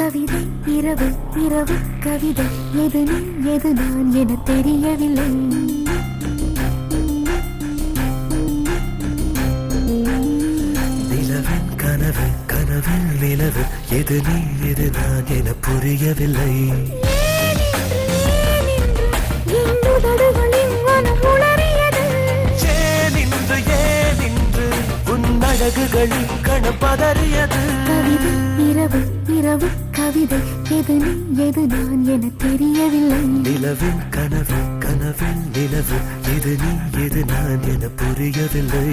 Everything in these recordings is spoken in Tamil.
கவிதை இரவு இரவு கவிதை எது நீ எது நான் என தெரியவில்லை. நிலவின் கனவு கனவில் நிலவு எது நீ எது நான் என புரியவில்லை. அழகுகளில் கணப்பதறியது. கவிதை இரவு இரவு கவிதை எது நீ எது நான் என தெரியவில்லை. நிலவின் கனவு கனவில் நிலவு எது நீ எது நான் என புரியவில்லை.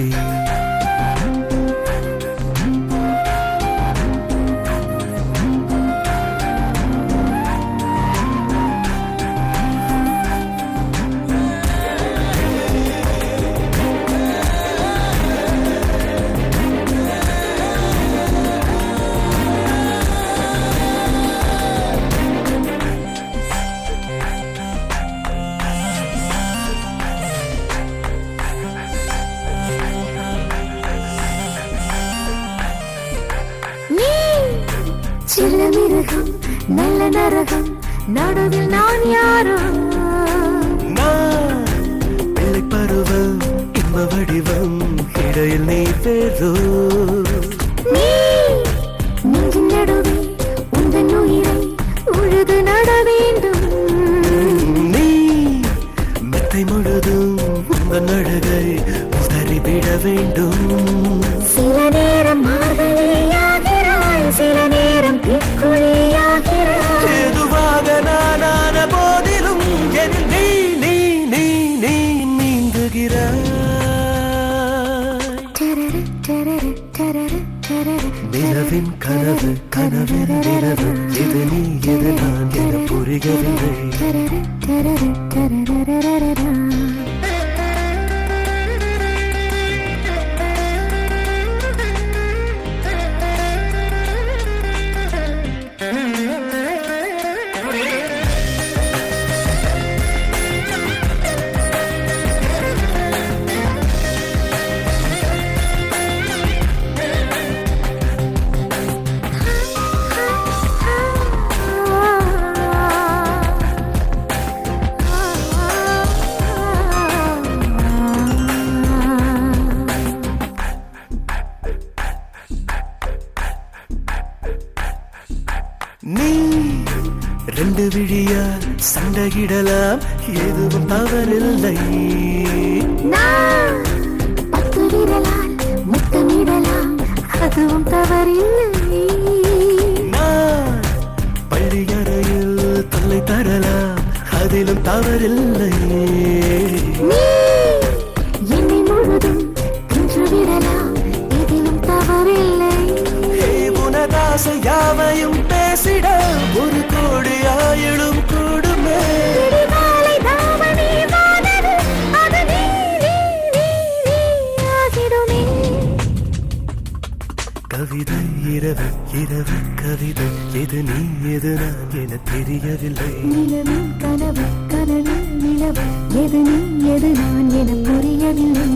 சில மிருகம் நல்ல நரகம் நடுவில் நான் யாரோ. பிள்ளை பருவம் இன்ப வடிவம் இடையில் நீ பேரோ. நெஞ்சின் நடுவே உந்தன் உயிரை உழுது நட வேண்டும். நீ மெத்தை முழுதும் உந்தன் அழகை உதறிவிட வேண்டும். சில நேரம் மார்கழியாகிறாய் சில நேரம் பிக்குழியாகிறாய். எதுவாக நானான போதிலும் நீ நீ நீ நீ நீந்துகிறாய். நிலவின் கனவு கனவில் நிலவு எது நீ எது நான் என புரியவில்லை. நீ ரெண்டு விழியால் சண்டையிடலாம் எதுவும் தவறில்லை. பத்து விரலால் முத்தமிடலாம் அதுவும் தவறில்லை. நான் பள்ளி அறையில் தொல்லை தரலாம் அதிலும் தவறில்லை. என்னை முழுதும் தின்று விடலாம் இதிலும் தவறில்லை. உனதாசை யாவையும் பேசிட ஒரு கோடி ஆயிடும் கூடுமே. கவிதை இரவு இரவு கவிதை எது நீ எது நான் என தெரியவில்லை. நிலவின் கனவு கனவில் நிலவு எது நீ எது நான் என புரியவில்லை.